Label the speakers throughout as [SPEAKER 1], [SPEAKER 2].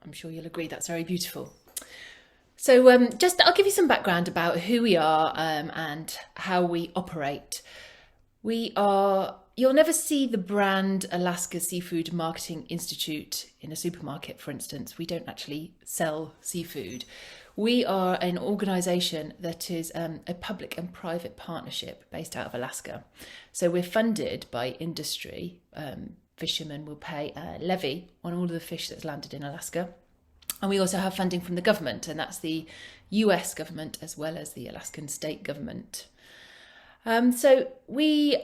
[SPEAKER 1] I'm sure you'll agree that's very beautiful. So I'll give you some background about who we are and how we operate. You'll never see the brand Alaska Seafood Marketing Institute in a supermarket, for instance. We don't actually sell seafood. We are an organisation that is a public and private partnership based out of Alaska. So we're funded by industry. Fishermen will pay a levy on all of the fish that's landed in Alaska. And we also have funding from the government, and that's the US government as well as the Alaskan state government. So we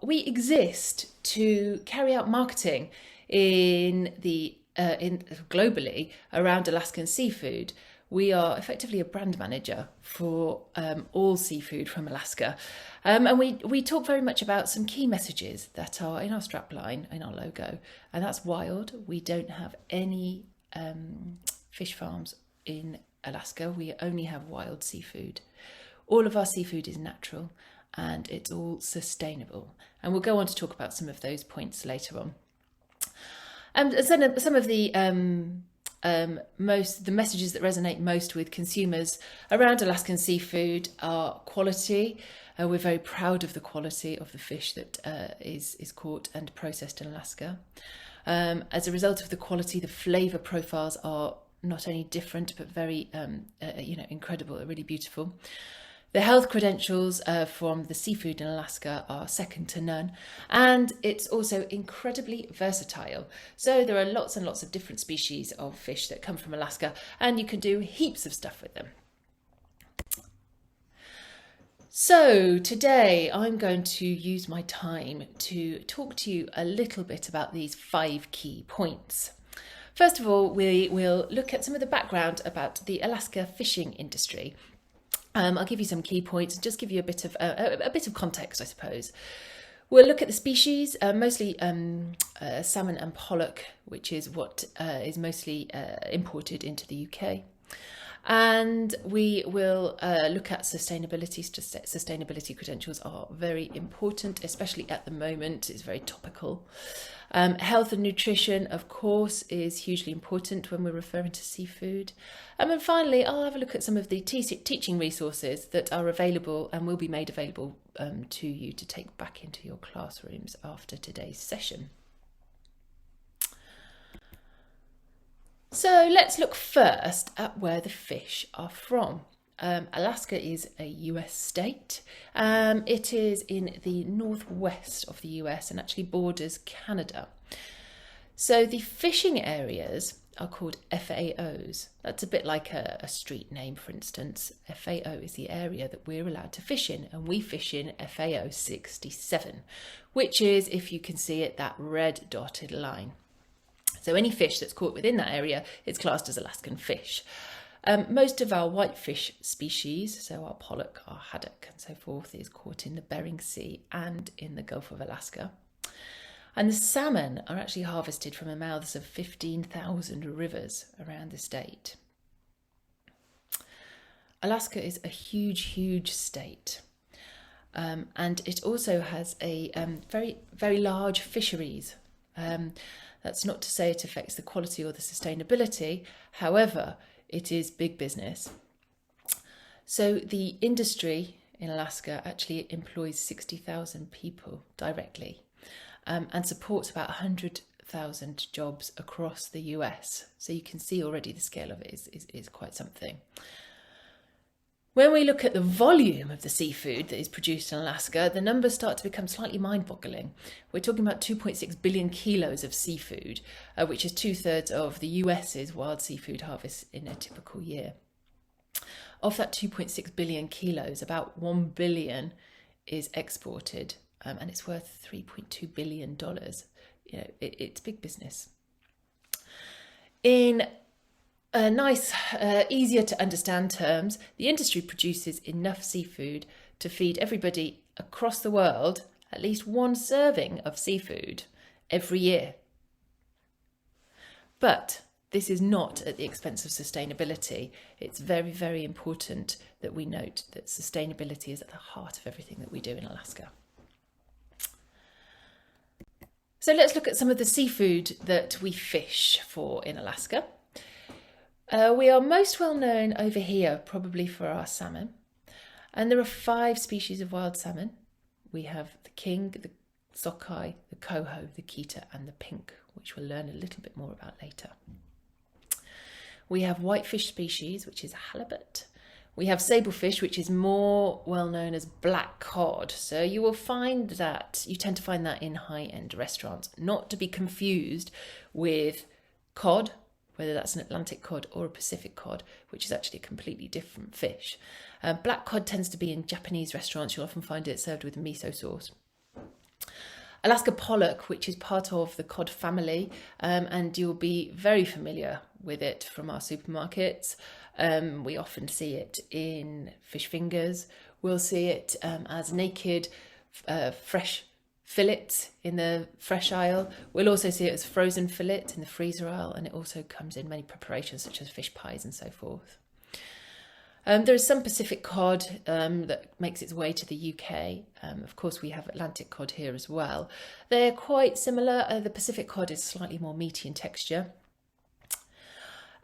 [SPEAKER 1] exist to carry out marketing in globally around Alaskan seafood. We are effectively a brand manager for all seafood from Alaska. And we talk very much about some key messages that are in our strapline, in our logo, and that's wild. We don't have any fish farms in Alaska. We only have wild seafood. All of our seafood is natural and it's all sustainable. And we'll go on to talk about some of those points later on. And some of the messages that resonate most with consumers around Alaskan seafood are quality. We're very proud of the quality of the fish that is caught and processed in Alaska. As a result of the quality, the flavour profiles are not only different but very incredible, really beautiful. The health credentials from the seafood in Alaska are second to none, and it's also incredibly versatile. So there are lots and lots of different species of fish that come from Alaska, and you can do heaps of stuff with them. So today I'm going to use my time to talk to you a little bit about these 5 key points. First of all, we will look at some of the background about the Alaska fishing industry. I'll give you some key points and just give you a bit of context, I suppose. We'll look at the species, mostly salmon and pollock, which is what is mostly imported into the UK. And we will look at sustainability. Sustainability credentials are very important, especially at the moment. It's very topical. Health and nutrition, of course, is hugely important when we're referring to seafood. And then finally, I'll have a look at some of the teaching resources that are available and will be made available to you to take back into your classrooms after today's session. So let's look first at where the fish are from. Alaska is a US state. It is in the northwest of the US and actually borders Canada. So the fishing areas are called FAOs. That's a bit like a street name, for instance. FAO is the area that we're allowed to fish in, and we fish in FAO 67, which is, if you can see it, that red dotted line. So any fish that's caught within that area is classed as Alaskan fish. Most of our whitefish species, so our pollock, our haddock and so forth, is caught in the Bering Sea and in the Gulf of Alaska. And the salmon are actually harvested from the mouths of 15,000 rivers around the state. Alaska is a huge, huge state. And it also has a very, very large fisheries. That's not to say it affects the quality or the sustainability. However, it is big business. So the industry in Alaska actually employs 60,000 people directly and supports about 100,000 jobs across the US. So you can see already the scale of it is quite something. When we look at the volume of the seafood that is produced in Alaska, the numbers start to become slightly mind-boggling. We're talking about 2.6 billion kilos of seafood, which is 2/3 of the US's wild seafood harvest in a typical year. Of that 2.6 billion kilos, about 1 billion is exported, and it's worth $3.2 billion. It's big business. In nice, easier to understand terms, the industry produces enough seafood to feed everybody across the world at least one serving of seafood every year. But this is not at the expense of sustainability. It's very, very important that we note that sustainability is at the heart of everything that we do in Alaska. So let's look at some of the seafood that we fish for in Alaska. We are most well known over here probably for our salmon. And there are 5 species of wild salmon. We have the king, the sockeye, the coho, the keta and the pink, which we'll learn a little bit more about later. We have whitefish species, which is halibut. We have sablefish, which is more well known as black cod. So you will find that, you tend to find that in high-end restaurants, not to be confused with cod, whether that's an Atlantic cod or a Pacific cod, which is actually a completely different fish. Black cod tends to be in Japanese restaurants. You'll often find it served with miso sauce. Alaska pollock, which is part of the cod family, and you'll be very familiar with it from our supermarkets. We often see it in fish fingers. We'll see it as naked, fresh fillets in the fresh aisle. We'll also see it as frozen fillet in the freezer aisle, and it also comes in many preparations such as fish pies and so forth. There is some Pacific cod that makes its way to the UK. Of course, we have Atlantic cod here as well. They're quite similar. The Pacific cod is slightly more meaty in texture.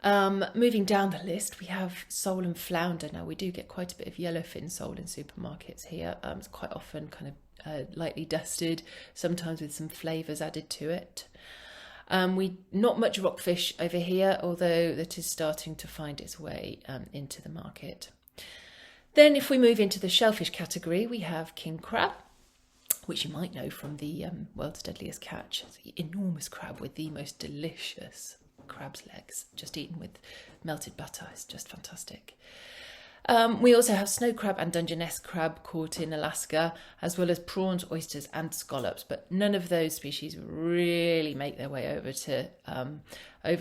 [SPEAKER 1] Moving down the list, we have sole and flounder. Now, we do get quite a bit of yellowfin sole in supermarkets here. It's quite often kind of lightly dusted, sometimes with some flavours added to it. Not much rockfish over here, although that is starting to find its way into the market. Then if we move into the shellfish category, we have king crab, which you might know from the world's deadliest catch. It's an enormous crab with the most delicious crab's legs, just eaten with melted butter. It's just fantastic. We also have snow crab and Dungeness crab caught in Alaska, as well as prawns, oysters and scallops, but none of those species really make their way over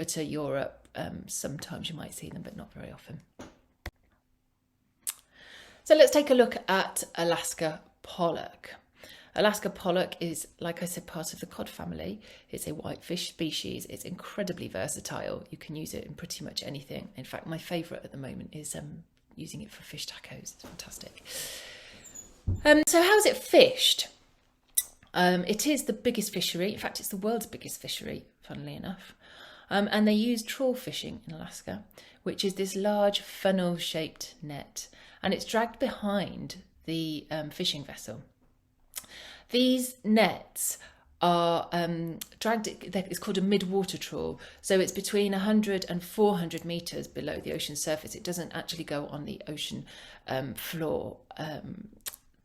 [SPEAKER 1] to Europe. Sometimes you might see them, but not very often. So let's take a look at Alaska pollock. Alaska pollock is, like I said, part of the cod family. It's a whitefish species. It's incredibly versatile. You can use it in pretty much anything. In fact, my favourite at the moment is using it for fish tacos. It's fantastic. So how is it fished? It is the biggest fishery. In fact, it's the world's biggest fishery, funnily enough. And they use trawl fishing in Alaska, which is this large funnel-shaped net. And it's dragged behind the fishing vessel. These nets are dragged, it's called a mid-water trawl, so it's between 100 and 400 metres below the ocean surface. It doesn't actually go on the ocean floor.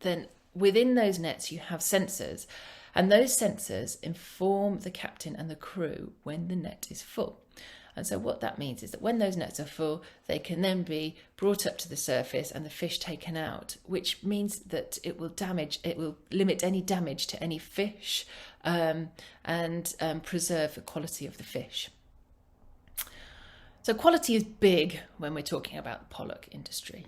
[SPEAKER 1] Then within those nets you have sensors, and those sensors inform the captain and the crew when the net is full. And so what that means is that when those nets are full, they can then be brought up to the surface and the fish taken out, which means that it will limit any damage to any fish and preserve the quality of the fish. So quality is big when we're talking about the pollock industry.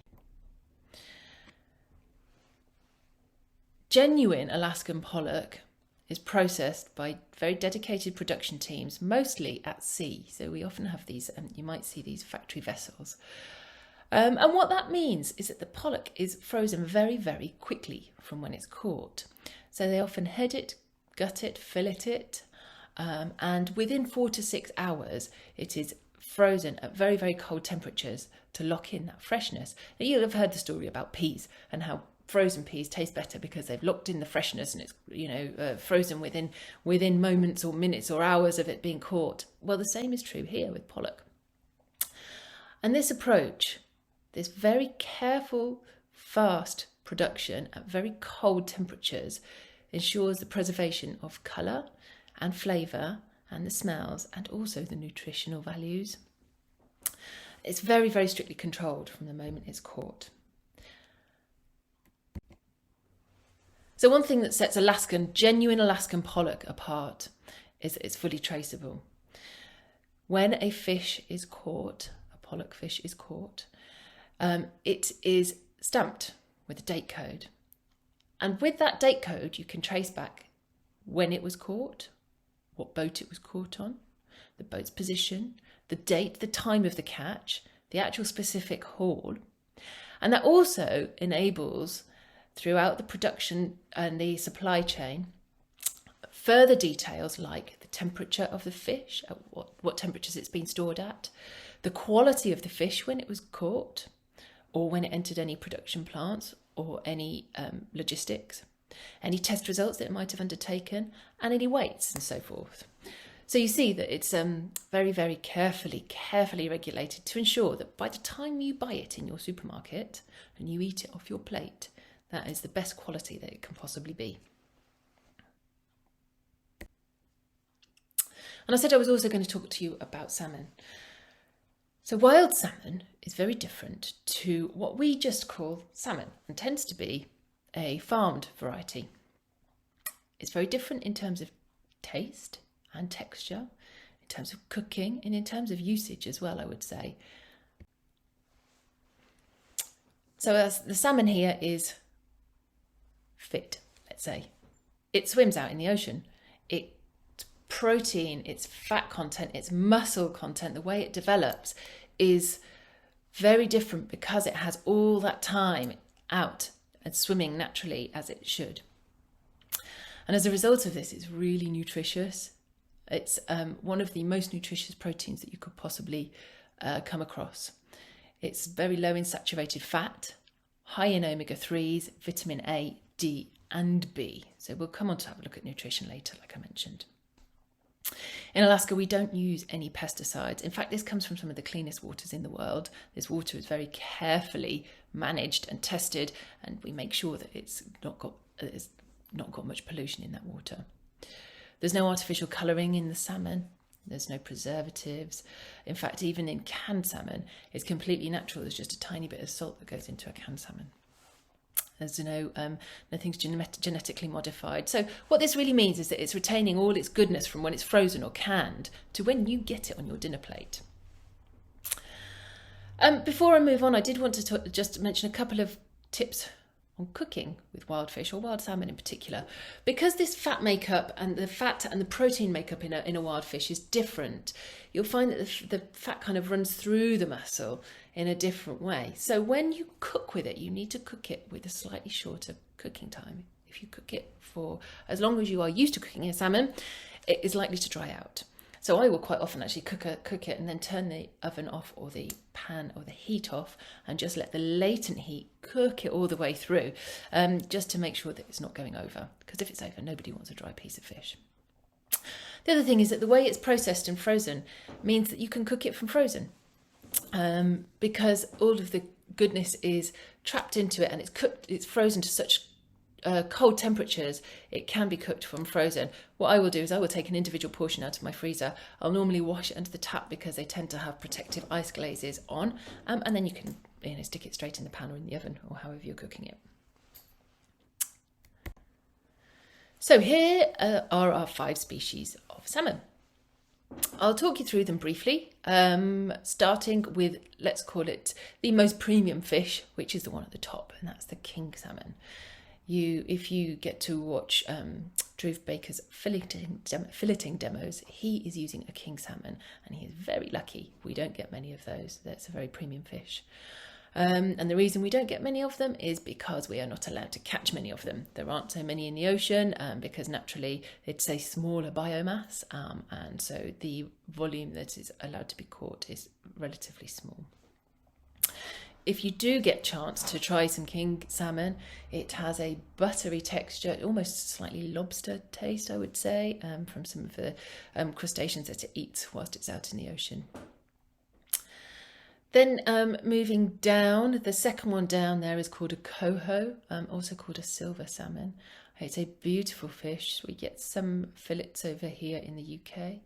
[SPEAKER 1] Genuine Alaskan pollock is processed by very dedicated production teams, mostly at sea. So we often have these, you might see these factory vessels. And what that means is that the pollock is frozen very, very quickly from when it's caught. So they often head it, gut it, fillet it, and within 4 to 6 hours, it is frozen at very, very cold temperatures to lock in that freshness. Now, you'll have heard the story about peas and how frozen peas taste better because they've locked in the freshness and it's frozen within moments or minutes or hours of it being caught. Well, the same is true here with pollock. And this approach, this very careful, fast production at very cold temperatures ensures the preservation of colour and flavour and the smells and also the nutritional values. It's very, very strictly controlled from the moment it's caught. So one thing that sets genuine Alaskan pollock apart is that it's fully traceable. When a fish is caught, a pollock fish is caught, it is stamped with a date code. And with that date code, you can trace back when it was caught, what boat it was caught on, the boat's position, the date, the time of the catch, the actual specific haul. And that also enables, throughout the production and the supply chain, further details like the temperature of the fish, at what temperatures it's been stored at, the quality of the fish when it was caught, or when it entered any production plants or any logistics, any test results that it might have undertaken, and any weights and so forth. So you see that it's very, very carefully regulated to ensure that by the time you buy it in your supermarket and you eat it off your plate, that is the best quality that it can possibly be. And I said I was also going to talk to you about salmon. So wild salmon is very different to what we just call salmon and tends to be a farmed variety. It's very different in terms of taste and texture, in terms of cooking, and in terms of usage as well, I would say. So as the salmon here is fit, let's say. It swims out in the ocean. Its protein, its fat content, its muscle content, the way it develops is very different because it has all that time out and swimming naturally as it should. And as a result of this, it's really nutritious. It's one of the most nutritious proteins that you could possibly come across. It's very low in saturated fat, high in omega-3s, vitamin A, D and B. So we'll come on to have a look at nutrition later, like I mentioned. In Alaska, we don't use any pesticides. In fact, this comes from some of the cleanest waters in the world. This water is very carefully managed and tested, and we make sure that it's not got much pollution in that water. There's no artificial colouring in the salmon. There's no preservatives. In fact, even in canned salmon, it's completely natural. There's just a tiny bit of salt that goes into a canned salmon. There's nothing's genetically modified. So what this really means is that it's retaining all its goodness from when it's frozen or canned to when you get it on your dinner plate. Before I move on, I did want to just mention a couple of tips on cooking with wild fish, or wild salmon in particular, because this fat makeup and the fat and the protein makeup in a wild fish is different. You'll find that the fat kind of runs through the muscle in a different way. So when you cook with it, you need to cook it with a slightly shorter cooking time. If you cook it for as long as you are used to cooking a salmon, it is likely to dry out. So I will quite often actually cook it and then turn the oven off, or the pan or the heat off, and just let the latent heat cook it all the way through, just to make sure that it's not going over. Because if it's over, nobody wants a dry piece of fish. The other thing is that the way it's processed and frozen means that you can cook it from frozen, because all of the goodness is trapped into it, and it's frozen to such cold temperatures, it can be cooked from frozen. What I will do is I will take an individual portion out of my freezer. I'll normally wash it under the tap because they tend to have protective ice glazes on, and then you can stick it straight in the pan or in the oven, or however you're cooking it. So here are our 5 species of salmon. I'll talk you through them briefly, starting with, let's call it the most premium fish, which is the one at the top, and that's the king salmon. If you get to watch Drew Baker's filleting demos, he is using a king salmon, and he is very lucky. We don't get many of those. That's a very premium fish. And the reason we don't get many of them is because we are not allowed to catch many of them. There aren't so many in the ocean because naturally it's a smaller biomass, and so the volume that is allowed to be caught is relatively small. If you do get a chance to try some king salmon, it has a buttery texture, almost slightly lobster taste, I would say, from some of the crustaceans that it eats whilst it's out in the ocean. Then moving down, the second one down there is called a coho, also called a silver salmon. It's a beautiful fish. We get some fillets over here in the UK.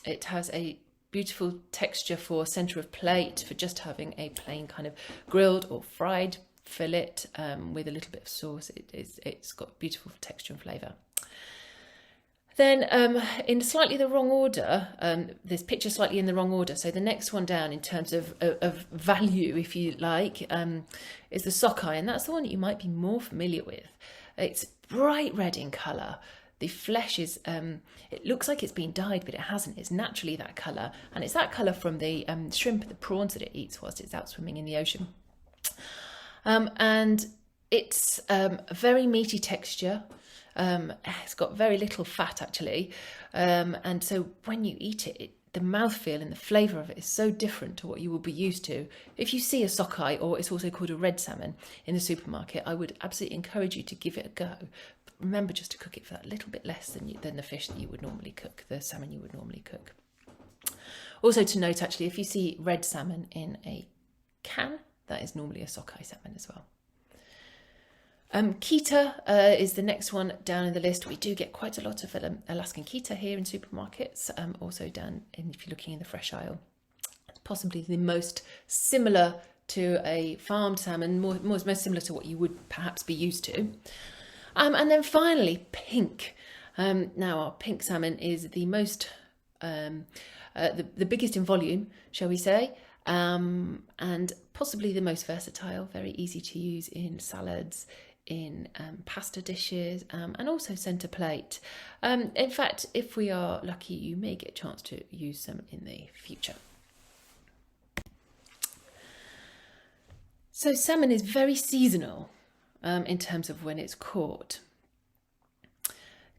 [SPEAKER 1] It has a beautiful texture for centre of plate, for just having a plain kind of grilled or fried fillet with a little bit of sauce. It's got beautiful texture and flavour. Then in slightly the wrong order, this picture slightly in the wrong order, so the next one down in terms of value, if you like, is the sockeye, and that's the one that you might be more familiar with. It's bright red in colour. The flesh is, it looks like it's been dyed, but it hasn't. It's naturally that colour, and it's that colour from the shrimp, the prawns that it eats whilst it's out swimming in the ocean. And it's a very meaty texture. It's got very little fat actually, and so when you eat it, the mouthfeel and the flavour of it is so different to what you will be used to. If you see a sockeye, or it's also called a red salmon, in the supermarket, I would absolutely encourage you to give it a go. But remember just to cook it for that little bit less than the fish that you would normally cook, the salmon you would normally cook. Also to note, actually, if you see red salmon in a can, that is normally a sockeye salmon as well. Keta is the next one down in the list. We do get quite a lot of Alaskan keta here in supermarkets, also down if you're looking in the fresh aisle. It's possibly the most similar to a farmed salmon, most similar to what you would perhaps be used to. And then finally, pink. Now our pink salmon is the most, the biggest in volume, shall we say, and possibly the most versatile, very easy to use in salads, in pasta dishes, and also centre plate. In fact, if we are lucky, you may get a chance to use some in the future. So salmon is very seasonal in terms of when it's caught.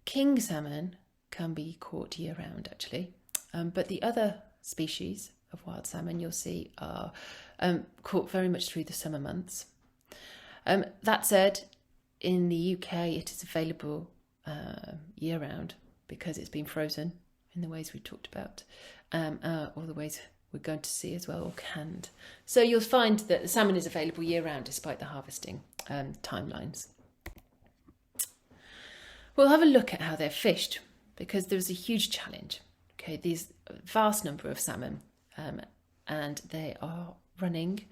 [SPEAKER 1] King salmon can be caught year round actually, but the other species of wild salmon you'll see are caught very much through the summer months. That said, in the UK it is available year round because it's been frozen in the ways we've talked about, or the ways we're going to see as well, or canned. So you'll find that the salmon is available year round despite the harvesting timelines. We'll have a look at how they're fished because there's a huge challenge. Okay, these vast number of salmon, and they are running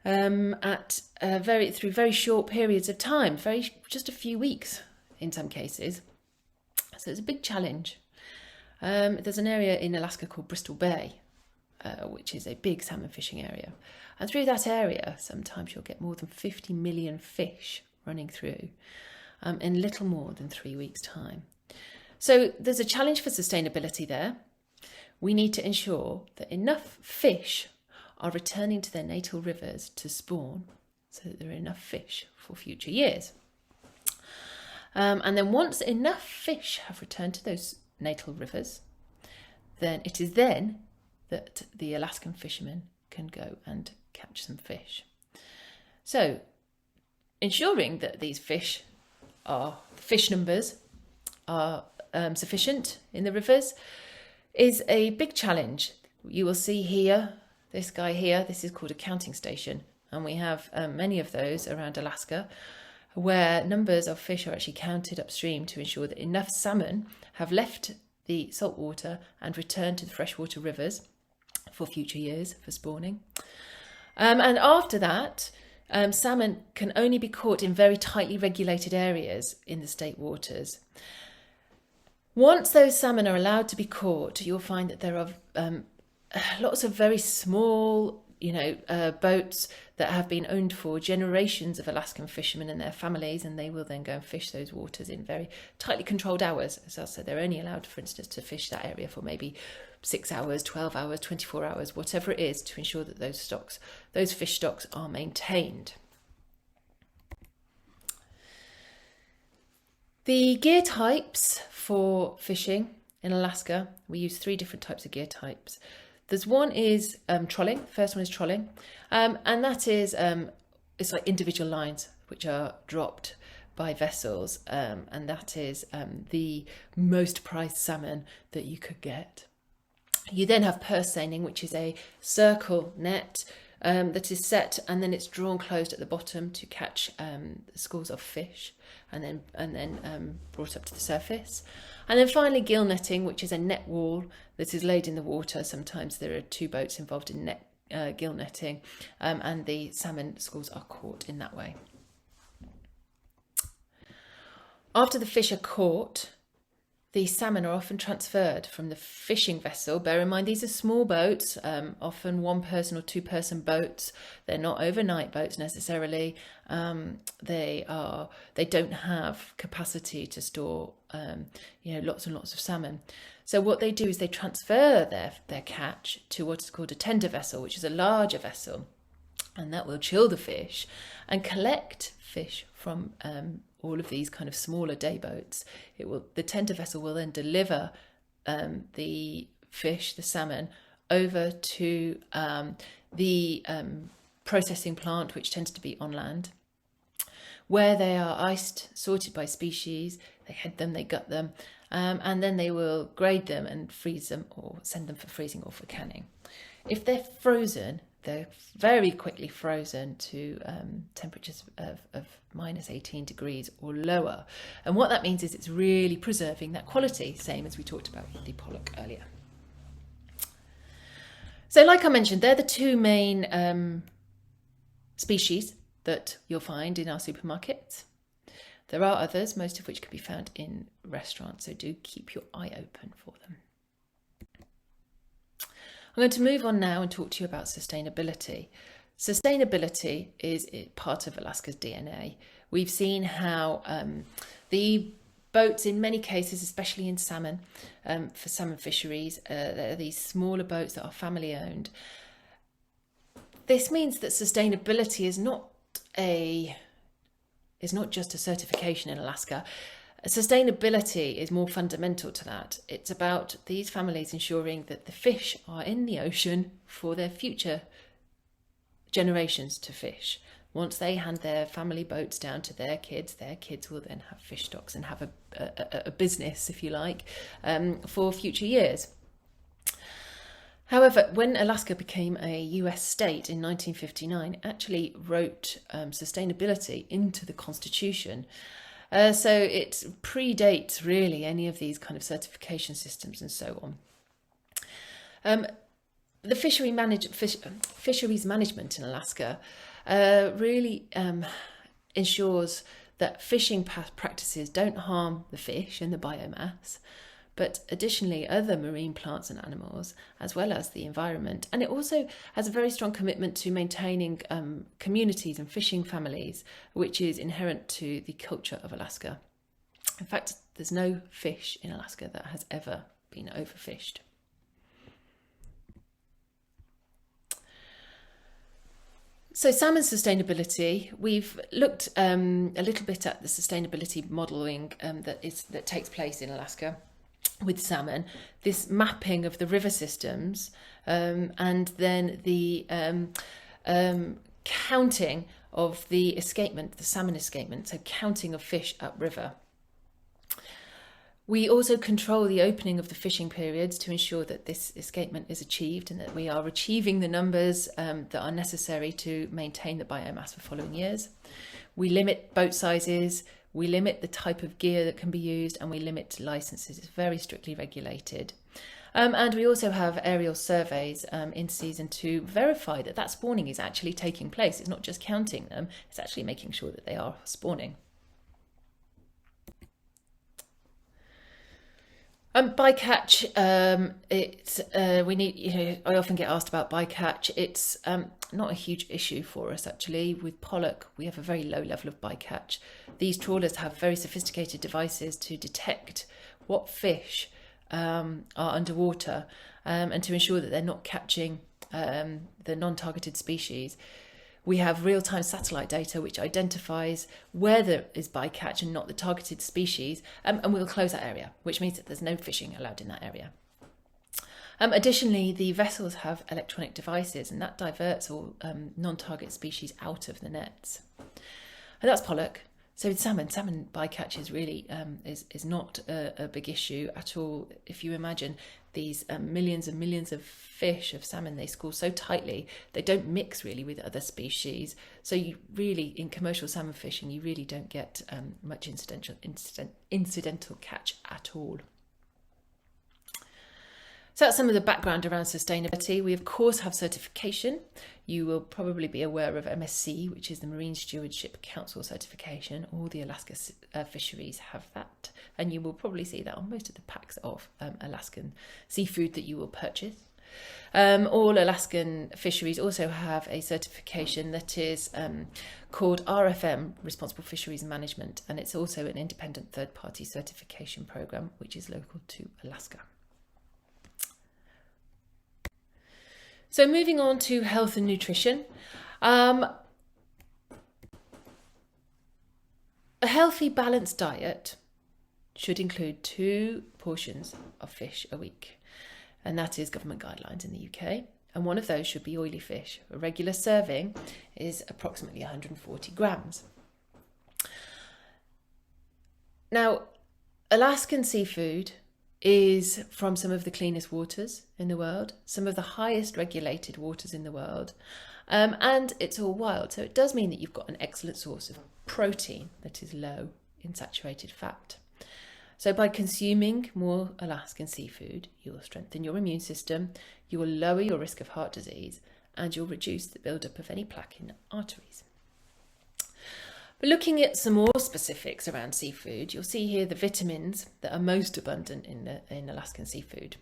[SPEAKER 1] through very short periods of time, just a few weeks in some cases. So it's a big challenge. There's an area in Alaska called Bristol Bay, which is a big salmon fishing area. And through that area, sometimes you'll get more than 50 million fish running through in little more than 3 weeks' time. So there's a challenge for sustainability there. We need to ensure that enough fish are returning to their natal rivers to spawn so that there are enough fish for future years. And then once enough fish have returned to those natal rivers, then it is then that the Alaskan fishermen can go and catch some fish. So ensuring that these fish numbers are sufficient in the rivers is a big challenge. You will see here, this guy here, this is called a counting station, and we have many of those around Alaska where numbers of fish are actually counted upstream to ensure that enough salmon have left the saltwater and returned to the freshwater rivers for future years for spawning. And after that, salmon can only be caught in very tightly regulated areas in the state waters. Once those salmon are allowed to be caught, you'll find that there are lots of very small, boats that have been owned for generations of Alaskan fishermen and their families, and they will then go and fish those waters in very tightly controlled hours. As I said, they're only allowed, for instance, to fish that area for maybe 6 hours, 12 hours, 24 hours, whatever it is, to ensure that those fish stocks are maintained. The gear types for fishing in Alaska, we use 3 different types of gear types. There's one is trolling. The first one is trolling, and that is it's like individual lines which are dropped by vessels, and that is the most prized salmon that you could get. You then have purse seining, which is a circle net that is set, and then it's drawn closed at the bottom to catch schools of fish, and then brought up to the surface. And then finally gill netting, which is a net wall that is laid in the water. Sometimes there are 2 boats involved in gill netting, and the salmon schools are caught in that way. After the fish are caught, the salmon are often transferred from the fishing vessel. Bear in mind, these are small boats, often 1-person or 2-person boats. They're not overnight boats necessarily. They don't have capacity to store, lots and lots of salmon. So what they do is they transfer their catch to what is called a tender vessel, which is a larger vessel. and that will chill the fish and collect fish from all of these kind of smaller day boats. The tender vessel will then deliver the fish, the salmon, over to the processing plant, which tends to be on land, where they are iced, sorted by species. They head them, they gut them, and then they will grade them and freeze them, or send them for freezing or for canning. If they're frozen, they're very quickly frozen to temperatures of minus 18 degrees or lower. And what that means is it's really preserving that quality, same as we talked about with the pollock earlier. So like I mentioned, they're the two main species that you'll find in our supermarkets. There are others, most of which can be found in restaurants, so do keep your eye open for them. I'm going to move on now and talk to you about sustainability. Sustainability is part of Alaska's DNA. We've seen how the boats, in many cases, especially in salmon, for salmon fisheries, there are these smaller boats that are family owned. This means that sustainability is not just a certification in Alaska. Sustainability is more fundamental to that. It's about these families ensuring that the fish are in the ocean for their future generations to fish. Once they hand their family boats down to their kids will then have fish stocks and have a business, if you like, for future years. However, when Alaska became a US state in 1959, it actually wrote sustainability into the Constitution. So it predates really any of these kind of certification systems and so on. The fisheries management in Alaska really ensures that fishing practices don't harm the fish and the biomass, but additionally other marine plants and animals, as well as the environment. And it also has a very strong commitment to maintaining communities and fishing families, which is inherent to the culture of Alaska. In fact, there's no fish in Alaska that has ever been overfished. So salmon sustainability, we've looked a little bit at the sustainability modelling that takes place in Alaska with salmon, this mapping of the river systems, and then the counting of the escapement, the salmon escapement, so counting of fish upriver. We also control the opening of the fishing periods to ensure that this escapement is achieved and that we are achieving the numbers that are necessary to maintain the biomass for following years. We limit boat sizes, we limit the type of gear that can be used, and we limit licenses. It's very strictly regulated. And we also have aerial surveys in season to verify that that spawning is actually taking place. It's not just counting them, it's actually making sure that they are spawning. Bycatch, I often get asked about bycatch. It's not a huge issue for us actually. With pollock, we have a very low level of bycatch. These trawlers have very sophisticated devices to detect what fish are underwater and to ensure that they're not catching the non-targeted species. We have real-time satellite data which identifies where there is bycatch and not the targeted species, and we'll close that area, which means that there's no fishing allowed in that area. Additionally, the vessels have electronic devices, and that diverts all non-target species out of the nets. And that's pollock. So with salmon bycatch is really is not a big issue at all. If you imagine these millions and millions of fish, of salmon, they school so tightly, they don't mix really with other species. So you really, in commercial salmon fishing, you really don't get much incidental catch at all. So that's some of the background around sustainability. We of course have certification. You will probably be aware of MSC, which is the Marine Stewardship Council certification. All the Alaska fisheries have that. And you will probably see that on most of the packs of Alaskan seafood that you will purchase. All Alaskan fisheries also have a certification that is called RFM, Responsible Fisheries Management. And it's also an independent third-party certification program, which is local to Alaska. So moving on to health and nutrition, Um, a healthy, balanced diet should include 2 portions of fish a week, and that is government guidelines in the UK. And one of those should be oily fish. A regular serving is approximately 140 grams. Now, Alaskan seafood is from some of the cleanest waters in the world, some of the highest regulated waters in the world, and it's all wild. So it does mean that you've got an excellent source of protein that is low in saturated fat. So by consuming more Alaskan seafood, you'll strengthen your immune system, you will lower your risk of heart disease, and you'll reduce the buildup of any plaque in arteries. But looking at some more specifics around seafood, you'll see here the vitamins that are most abundant in Alaskan seafood.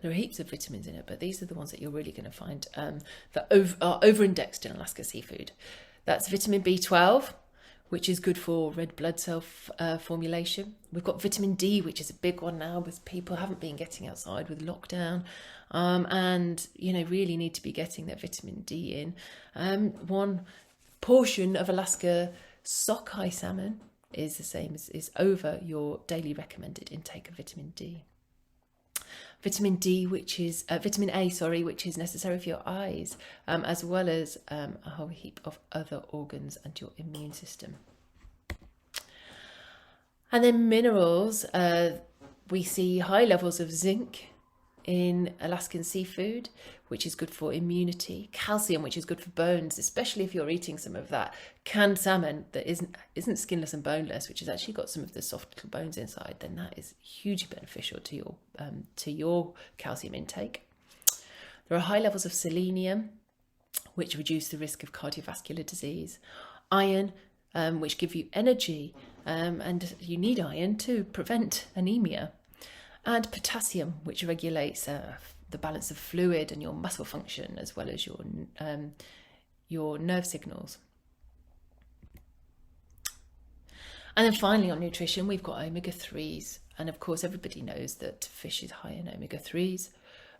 [SPEAKER 1] There are heaps of vitamins in it, but these are the ones that you're really going to find that are over-indexed in Alaska seafood. That's vitamin B12, which is good for red blood cell formulation. We've got vitamin D, which is a big one now, because people haven't been getting outside with lockdown, and really need to be getting their vitamin D in. One portion of Alaska sockeye salmon is the same is over your daily recommended intake of vitamin D. Vitamin D, which is vitamin A, which is necessary for your eyes, as well as a whole heap of other organs and your immune system. And then minerals, we see high levels of zinc in Alaskan seafood, which is good for immunity. Calcium, which is good for bones, especially if you're eating some of that canned salmon that isn't skinless and boneless, which has actually got some of the soft little bones inside. Then that is hugely beneficial to your calcium intake. There are high levels of selenium, which reduce the risk of cardiovascular disease. Iron, which give you energy, and you need iron to prevent anemia. And potassium, which regulates the balance of fluid and your muscle function, as well as your nerve signals. And then finally on nutrition, we've got omega-3s. And of course, everybody knows that fish is high in omega-3s.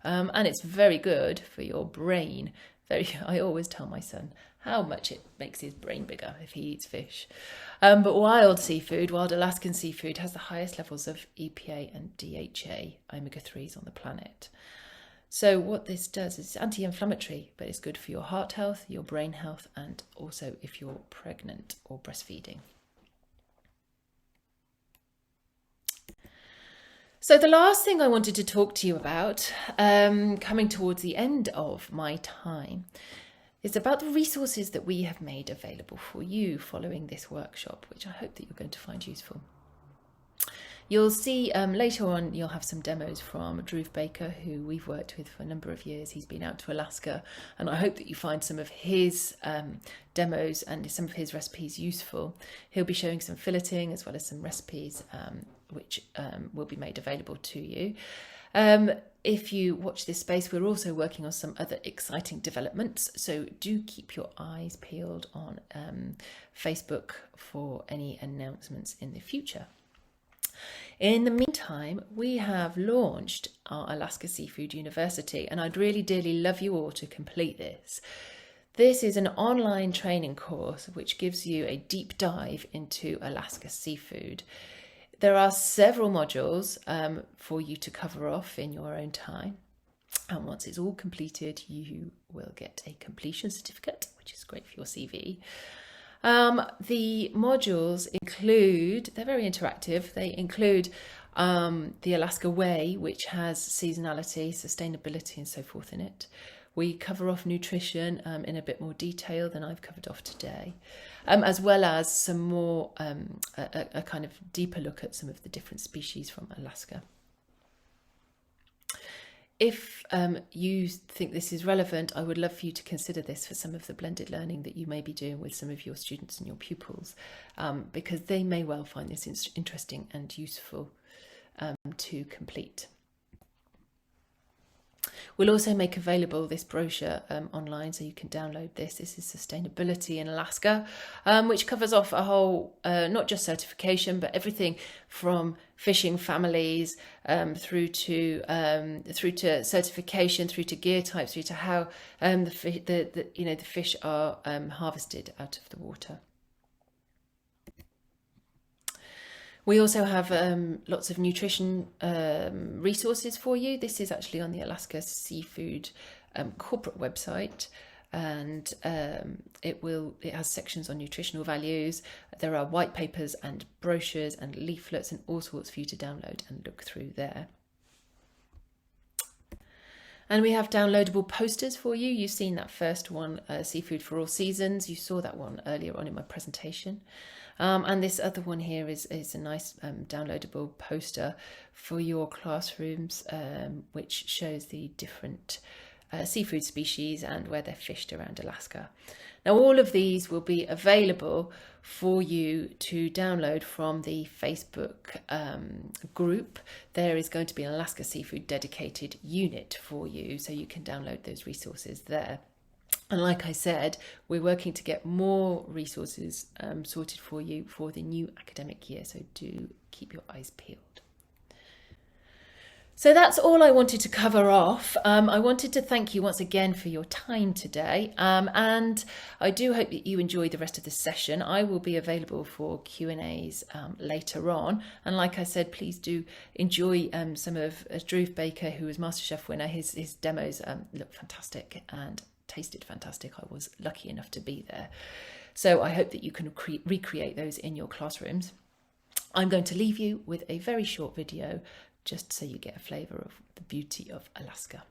[SPEAKER 1] And it's very good for your brain. I always tell my son how much it makes his brain bigger if he eats fish. But wild Alaskan seafood, has the highest levels of EPA and DHA, omega-3s on the planet. So what this does is it's anti-inflammatory, but it's good for your heart health, your brain health, and also if you're pregnant or breastfeeding. So the last thing I wanted to talk to you about, coming towards the end of my time, is about the resources that we have made available for you following this workshop, which I hope that you're going to find useful. You'll see later on, you'll have some demos from Drew Baker, who we've worked with for a number of years. He's been out to Alaska, and I hope that you find some of his demos and some of his recipes useful. He'll be showing some filleting as well as some recipes which will be made available to you. If you watch this space, we're also working on some other exciting developments, so do keep your eyes peeled on Facebook for any announcements in the future. In the meantime, we have launched our Alaska Seafood University, and I'd really dearly love you all to complete this. This is an online training course which gives you a deep dive into Alaska seafood. There are several modules for you to cover off in your own time. And once it's all completed, you will get a completion certificate, which is great for your CV. The modules include, they're very interactive, they include the Alaska Way, which has seasonality, sustainability and so forth in it. We cover off nutrition in a bit more detail than I've covered off today, as well as some more, a kind of deeper look at some of the different species from Alaska. If you think this is relevant, I would love for you to consider this for some of the blended learning that you may be doing with some of your students and your pupils, because they may well find this interesting and useful to complete. We'll also make available this brochure online, so you can download this. This is Sustainability in Alaska, which covers off a whole, not just certification, but everything from fishing families through to certification, through to gear types, through to how the fish are harvested out of the water. We also have lots of nutrition resources for you. This is actually on the Alaska Seafood corporate website, and it has sections on nutritional values. There are white papers and brochures and leaflets and all sorts for you to download and look through there. And we have downloadable posters for you. You've seen that first one, Seafood for All Seasons. You saw that one earlier on in my presentation. And this other one here is a nice downloadable poster for your classrooms, which shows the different seafood species and where they're fished around Alaska. Now, all of these will be available for you to download from the Facebook group. There is going to be an Alaska Seafood dedicated unit for you, so you can download those resources there. And like I said, we're working to get more resources sorted for you for the new academic year, so do keep your eyes peeled. So that's all I wanted to cover off. I wanted to thank you once again for your time today, and I do hope that you enjoy the rest of the session. I will be available for Q&As later on, and like I said, please do enjoy some of Drew Baker, who was MasterChef winner. His demos look fantastic and tasted fantastic. I was lucky enough to be there. So I hope that you can recreate those in your classrooms. I'm going to leave you with a very short video just so you get a flavour of the beauty of Alaska.